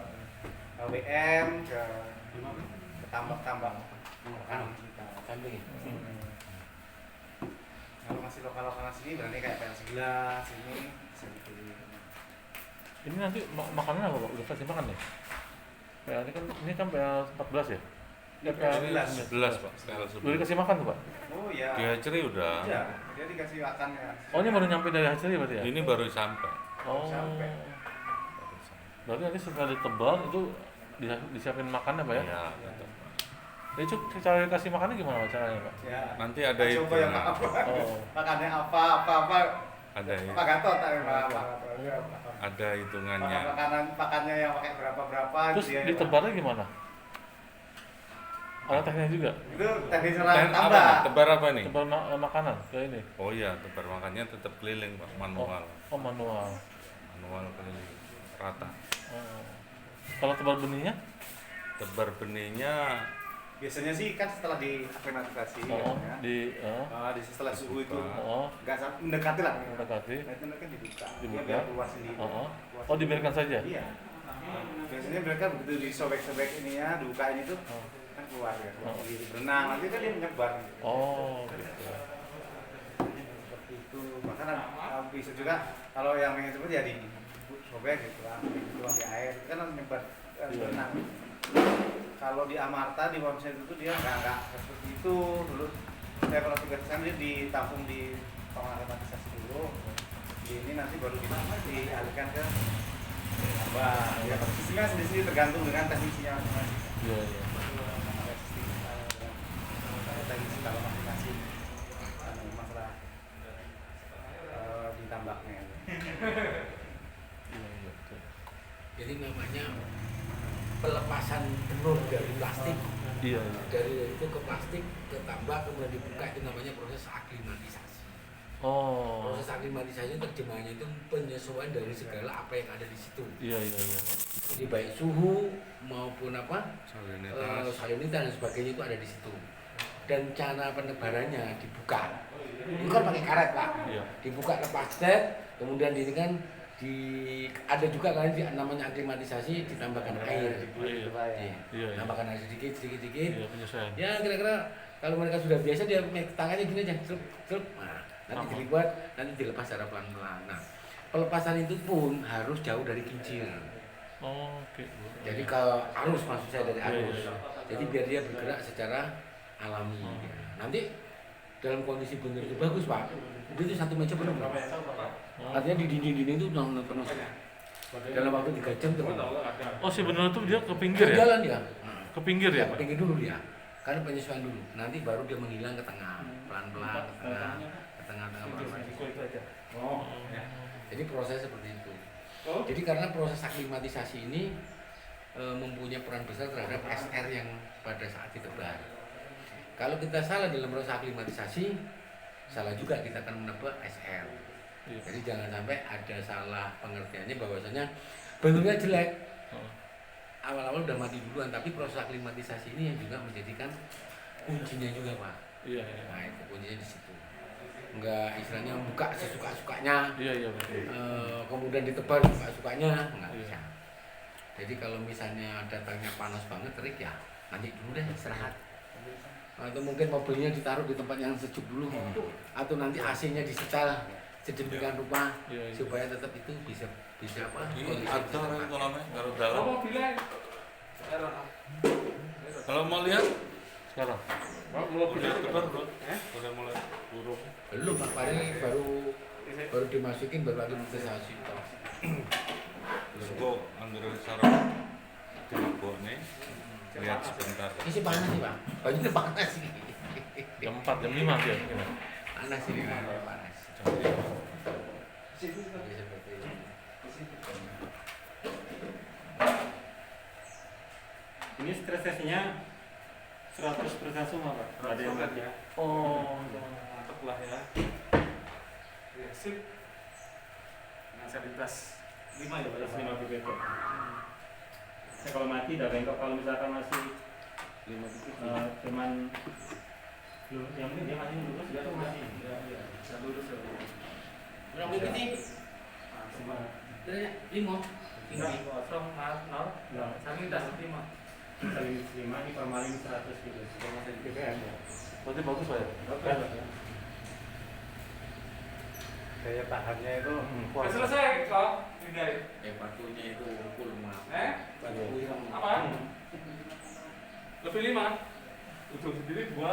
LWM ke tambak-tambak kan kita. kambing. Kalau masih lokal-lokal sini berarti kayak PL11 ini bisa dipilih. Ini nanti makanan apa Pak? Udah kasih makan ya? PL ini kan PL14 ya? Ya PL11. 11, Pak. Udah dikasih makan tuh Pak? Oh iya. Di Hacri udah. Iya, dia dikasih makan ya. Oh, ini baru nyampe dari hasilnya berarti ya? Ini baru sampai. Oh. Sampai. Berarti nanti setelah ditebal itu disiapin makannya Pak ya? Iya, betul. Itu cara kasih makannya gimana Pak caranya Pak? Ya. Nanti ada itu. Coba yang apa? Oh. Makannya apa? Ada Pak Gatot tapi Pak ada hitungannya. Pakannya yang pakai berapa Terus dia ditebarnya gimana? Ada tekniknya juga? itu teknis Dan serang apa tambah. nih? Tebar apa nih? Tebar makanan ke ini? Oh iya, tebar makannya tetap keliling, Pak, manual. Oh, manual. Manual keliling rata. Oh. Kalau tebar benihnya? Tebar benihnya Biasanya sih kan setelah diaklimatisasi Oh, ya. di Setelah suhu itu oh, enggak sampai mendekati lah. mendekati. Nah, itu mereka dibuka. Dibuka. Biar keluar sendiri. Oh, Keluar oh, sendiri. dibiarkan saja. Iya. Biasanya mereka begitu disobek-sobek ini ya, dibukain itu Oh. kan keluar ya, keluar Oh. sendiri. Berenang nanti kan dia menyebar gitu. Oh, gitu. Seperti itu. Bahkan bisa juga kalau yang pengen cepet ya sobek gitu lah, tuang di air itu kan menyebar Iya. berenang. Kalau di Amarta di website itu dia nggak seperti itu dulu. Saya pernah tugas kan dia ditampung di pengaklimatisasi dulu. Ini nanti baru dialihkan ke apa? Ya sistemnya sendiri tergantung dengan teknisinya masing-masing. Iya, iya. Ada sistem teknisi kalau aplikasi masalah ditambaknya. Iya, iya, betul. Jadi namanya pelepasan benur dari plastik. Iya, iya. Dari itu ke plastik ke tambak kemudian dibuka itu namanya proses aklimatisasi. Oh. Proses aklimatisasi terjemahannya itu penyesuaian dari segala apa yang ada di situ. Iya, iya, iya. Jadi baik suhu maupun Salinitas. salinitas dan sebagainya itu ada di situ. Dan cara penebarannya dibuka. Itu kan pakai karet Pak. Iya. Dibuka lepas tet, kemudian ini kan ada juga kan namanya aklimatisasi ditambahkan air. Iya. Iya. Iya. Tambahkan air sedikit. Iya, penyesuaian. Ya kira-kira kalau mereka sudah biasa dia tangannya gini aja, celup. Nah, nanti dilipat, nanti dilepas secara pelan-pelan. Nah, pelepasan itu pun harus jauh dari kincir. Oh, oke. Jadi ke arus maksud saya dari arus. Iya. Jadi biar dia bergerak secara alami. Nanti dalam kondisi benar itu bagus Pak. Itu 1 meja penuh. Artinya di dinding-dinding itu udah penuh. Dalam waktu 3 jam tuh. Oh, si bener itu dia ke pinggir ya? Jalan dia. Ke pinggir ya, Ke Pak? pinggir dulu dia. Karena penyesuaian dulu. Nanti baru dia menghilang ke tengah, pelan-pelan ke tengah, pelan-pelan. Oh. Jadi proses seperti itu. Jadi karena proses aklimatisasi ini mempunyai peran besar terhadap SR yang pada saat ditebar. Kalau kita salah dalam proses aklimatisasi, salah juga kita akan menebak SR. Iya. Jadi jangan sampai ada salah pengertiannya bahwasanya bentuknya jelek. Oh. Awal-awal udah mati duluan, tapi proses aklimatisasi ini yang juga menjadikan kuncinya juga Pak. Iya, iya. Nah itu kuncinya di situ. Enggak istilahnya buka sesuka-sukanya, Iya, iya, betul. kemudian ditebar suka-sukanya, enggak Iya. bisa. Jadi kalau misalnya datangnya panas banget terik ya nanti dulu deh istirahat. Atau mungkin mobilnya ditaruh di tempat yang sejuk dulu, atau nanti AC-nya disetel sedemikian rupa Iya, iya. supaya tetap itu bisa apa? Ini kondisi ada tetap kolamnya kalau dalam. mobilnya Kalau mau lihat, Sekarang. lihat depan bro. Udah mulai burung. belum Pak, paling baru dimasukin baru aklimatisasi. Kok anggar sarap dilebokne. Lihat sebentar. Ini sih panas sih Pak, bajunya panas sih. Jam 4, jam 5 dia. Panas ini panas. Jadi seperti itu. ini stres testnya 100% semua Pak. Nggak ada yang mati. Oh. Mantap lah ya. Ya, sip. Dengan salinitas 5 ya Pak, 5 ppm. Saya kalau mati udah bengkok, kalau misalkan masih cuman yang penting dia masih lurus, dia tuh masih bisa lurus ya. Berapa ini? Lima. Tinggal kosong, nol, salinitas 5. Salinitas 5 ini formalin 100 gitu. ppm ya. Berarti bagus Pak ya? Daya tahannya itu Udah selesai kok, Bidai. Batunya itu full maaf. Batu yang apa? Lebih 5. Ujung sendiri 2.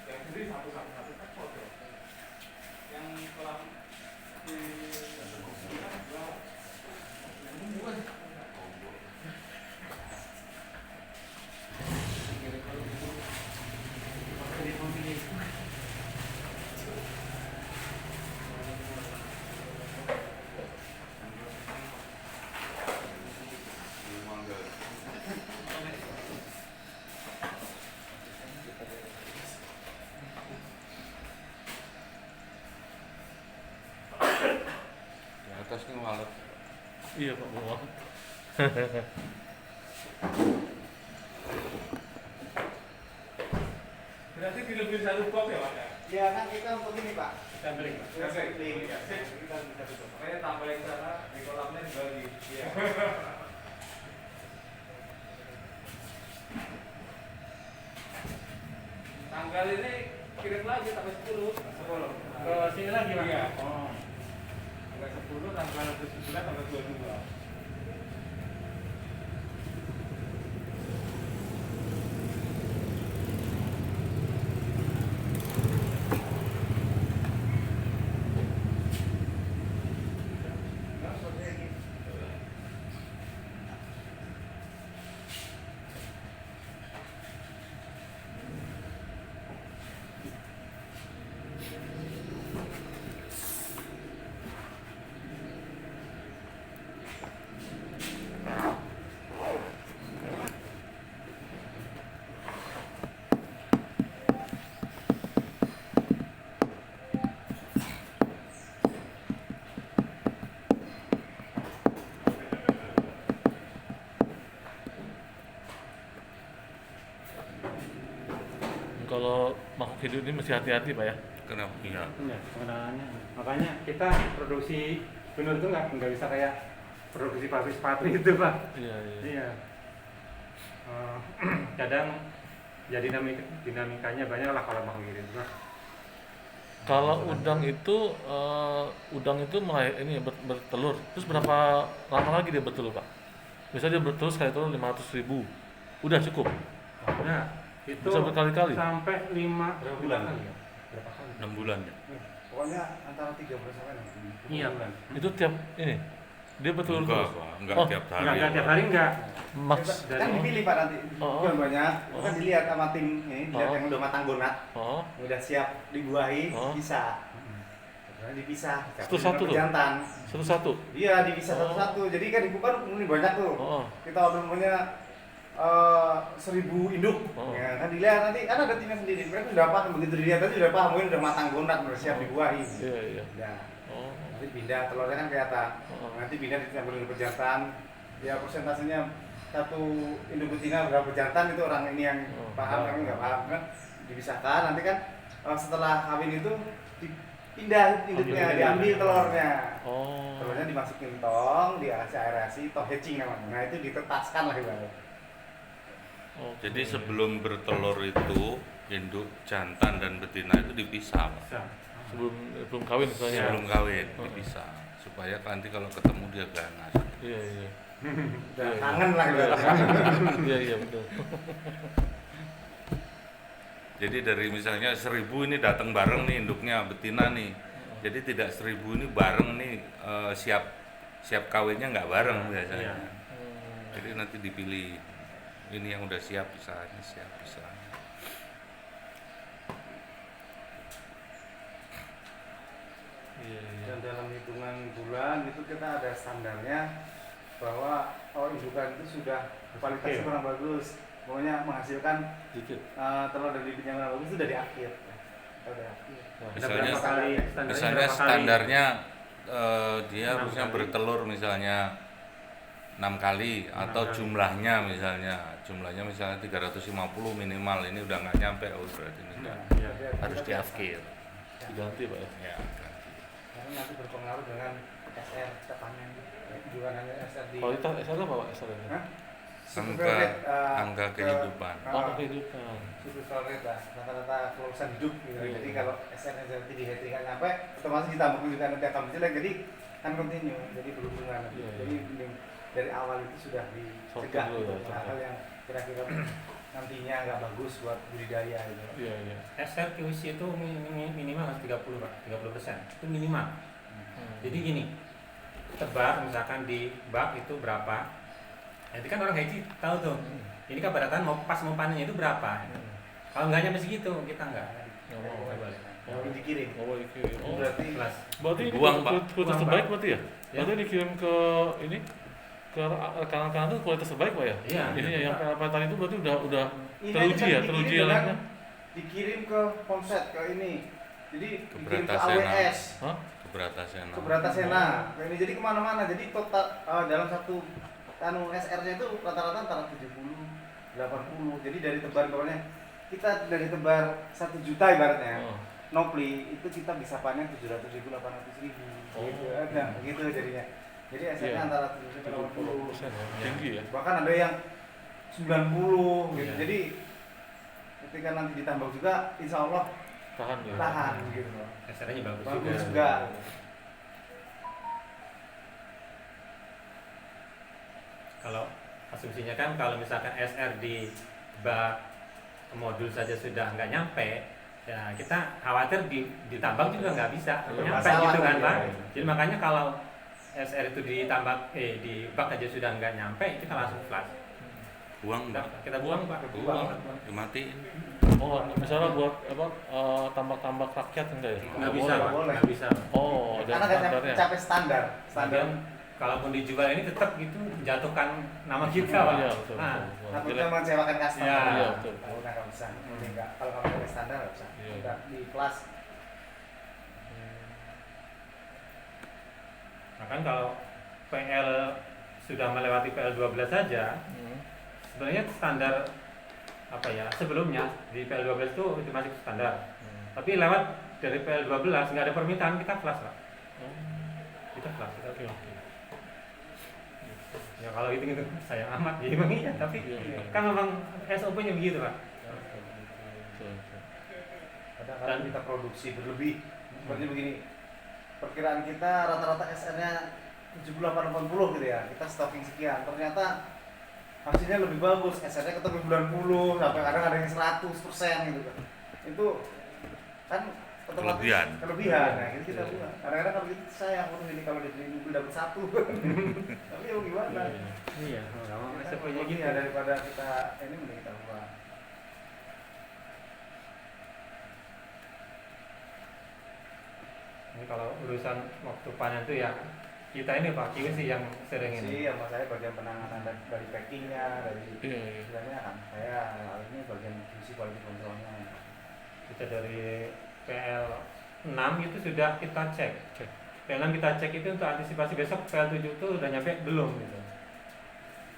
Yang sendiri 1 kan foto. Yang kolam di Di atas ini walet. Iya Pak, mau. berarti dilebih 1 box ya Pak ya? ya kan kita untuk ini Pak. Sampling. Sampling. Ya, sip. Kita bisa tutup. Makanya tampilin sana di kolamnya dibagi. Iya. Tanggal ini kirim lagi tanggal 10. 10. Ke sini lagi Pak? Iya. Oh. Tanggal 10, tanggal 9, tanggal 22. hidup ini mesti hati-hati Pak ya. Kenapa? Iya. Iya, penggunaannya. Makanya kita produksi benar itu nggak bisa kayak produksi pabrik sepatu itu Pak. Iya, iya. Iya. Kadang ya dinamikanya banyak lah kalau mau ngirim. Nah, Kalau udang itu mulai ini bertelur. Terus berapa lama lagi dia bertelur Pak? Misalnya dia bertelur sekali telur 500.000, udah cukup. nah itu Bisa berkali-kali. sampai 5 Berapa bulan? kali ya? Berapa kali? 6 bulan ya. Pokoknya antara 3 bulan sampai 6 bulan. Iya, Pak. Itu tiap ini dia bertelur Enggak, terus. Pak. Enggak Oh, tiap hari. Enggak tiap hari enggak. Max. Kan dipilih Pak nanti, Oh. bukan banyak, Oh. kan dilihat sama tim ini, dilihat Oh. yang udah matang gonat, Oh, udah siap dibuahi, Oh. bisa. Kemudian dipisah. Satu-satu tuh? Jantan. satu-satu. Iya, dipisah Oh. satu-satu. Jadi kan dibuka ini banyak tuh. Oh, Kita order punya 1.000 induk. Oh. Ya, kan dilihat nanti kan ada timnya sendiri. Mereka sudah paham, begitu dilihat aja sudah paham, mungkin udah matang gonat, udah siap Oh. dibuahi. iya iya. Ya. Oh, Nanti pindah telurnya kan kelihatan. Oh. Nanti pindah dicampur dengan jantan. Ya persentasenya satu induk betina berapa jantan itu orang ini yang Oh. paham, kami nggak paham kan. Dipisahkan nanti kan setelah kawin itu dipindah induknya, diambil telurnya. oh. Telurnya dimasukin tong, dikasih aerasi, tong hatching namanya. Nah itu ditetaskan lah ibaratnya. Oke. Jadi sebelum bertelur itu induk jantan dan betina itu dipisah, Pak. Bisa. sebelum kawin misalnya. Sebelum kawin Oh. dipisah supaya nanti kalau ketemu dia ganas. Iya iya. Udah Iya. kangen lah ibaratnya. Iya iya betul. Jadi dari misalnya 1.000 ini datang bareng nih induknya betina nih. Jadi tidak 1.000 ini bareng nih siap kawinnya nggak bareng biasanya. Iya. Jadi nanti dipilih ini yang udah siap bisa, ini siap bisa. Iya iya. Dan dalam hitungan bulan itu kita ada standarnya bahwa indukan itu sudah kualitasnya Oke. kurang bagus, pokoknya menghasilkan Dikit. telur dari bibit yang kurang bagus itu dari akhir. Kita dari akhir. Nah, Ada Misalnya- berapa kali Misalnya berapa kali? standarnya dia 6 harusnya kali. bertelur misalnya 6 kali atau 6 kali. jumlahnya misalnya 350 minimal, ini udah nggak nyampe, oh berarti ini udah Iya. harus di akhir. diganti Pak ya. Ya, ganti. Karena nanti berpengaruh dengan SR kita panen, juga hanya SR di Kualitas SR apa Pak SR ini? Hah? Angka kehidupan. Oh, kehidupan. Survival rate lah, rata-rata kelulusan hidup gitu. Iya. Jadi kalau SR-nya nanti di hatching kan sampai, otomatis ditambah juga nanti akan jelek, jadi kan continue, jadi berhubungan. Iya, Jadi iya. mending dari awal itu sudah dicegah Sortir dulu gitu. ya, Hal yang kira-kira nantinya nggak bagus buat budidaya gitu. Iya iya. SR QC itu minimal harus 30 Pak, 30%. Itu minimal. Jadi gini, tebar misalkan di bak itu berapa? Nanti kan orang haji tahu tuh. Ini keberatan mau panennya itu berapa? Kalau nggak nyampe segitu kita nggak. Nggak mau. Nggak boleh. Yang dikirim. Oh, dikirim. Itu Oh, berarti Kelas. berarti ini Buang, Pak. kualitas Buang, terbaik Pak. berarti ya? Ya. Berarti dikirim ke ini ke kanan-kanan itu kualitas terbaik Pak ya? Iya. Ini yang perawatan itu berarti udah ini teruji aja ya, kan teruji dikirim ya. dengan- dikirim ke pomset ke ini. Jadi dikirim ke Keberatan AWS. Hah? Keberatan Ke Bratasena. Ini jadi kemana-mana. Jadi total dalam satu SR-nya itu rata-rata antara 70, 80. Jadi dari tebar bawahnya kita dari tebar 1 juta ibaratnya. Oh. Nopli itu kita bisa panen 700.000, 800.000. Oh. Gitu. Ada gitu jadinya. Jadi SR-nya Iya. antara 70 sampai 80. 70% ya. Tinggi ya. Bahkan ada yang 90 gitu. Iya. Jadi ketika nanti ditambah juga insya Allah Tahan ya. tahan gitu. SR-nya bagus, Bagus juga. juga. Kalau asumsinya kan kalau misalkan SR di bak modul saja sudah nggak nyampe, ya kita khawatir ditambang juga nggak bisa Iya, nyampe masalah gitu kan gitu. Pak. Jadi makanya kalau SR itu ditambang di bak aja sudah nggak nyampe, kita langsung flash. buang, Kita, Pak. kita buang Pak. Buang, dimatiin. Oh, misalnya buat apa tambak-tambak rakyat enggak ya? Nggak bisa Pak, boleh. nggak bisa. Oh, ada Karena nggak standarnya. capai standar. Standar. Kemudian kalaupun dijual ini tetap gitu menjatuhkan nama kita Pak. Iya, betul. Nah, betul. Takutnya mengecewakan customer. Iya. Iya, betul. Kalau nggak bisa. Ini nggak. Kalau kamu capai standar nggak bisa. Iya. Kita di kelas. bahkan kalau PL sudah melewati PL 12 saja, Hmm. sebenarnya standar apa ya, sebelumnya di PL12 itu masih standar. Tapi lewat dari PL12 nggak ada permintaan, kita flash Pak. Kita flash, kita ya kalau itu sayang amat ya emang iya, tapi kan memang SOP-nya begitu Pak. Kadang-kadang kita produksi berlebih. Seperti begini, perkiraan kita rata-rata SR-nya 78-80 gitu ya, kita stocking sekian, ternyata hasilnya lebih bagus, SR-nya ketemu 90 sampai kadang ada yang 100% gitu kan. Itu kan otomatis kelebihan. Nah, gitu kita buat. Kadang-kadang kalau gitu sayang ini kalau dibeli mobil dapat 1. Tapi ya gimana? Iya, memang SOP-nya gitu. Ya daripada kita ini mending kita buat. Ini kalau urusan waktu panen itu ya kita ini Pak Kiwi sih yang sering ini. Sih, sama saya bagian penanganan dari packingnya, dari istilahnya kan saya ini bagian fungsi quality controlnya. Kita dari PL6 itu sudah kita cek. PL6 kita cek itu untuk antisipasi besok PL7 itu udah nyampe belum gitu.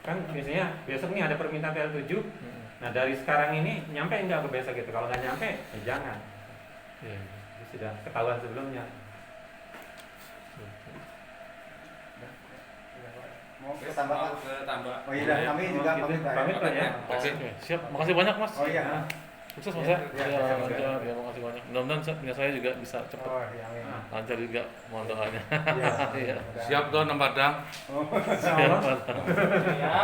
Kan biasanya besok nih ada permintaan PL7. Nah dari sekarang ini nyampe enggak ke besok gitu. Kalau nggak nyampe ya jangan. Itu sudah ketahuan sebelumnya. Mau kita tambah Pak? tambah. Oh iya, kami juga gitu. pamit Pak. Pamit Pak ya. Oke, siap. Makasih banyak Mas. Oh iya. Sukses Mas Iya, ya. iya, Ya, ya, makasih banyak. Mudah-mudahan punya saya juga bisa cepat Oh iya, amin. lancar juga, mohon doanya. Iya. Iya. Siap tuh, Padang. Oh, Siap. Siap.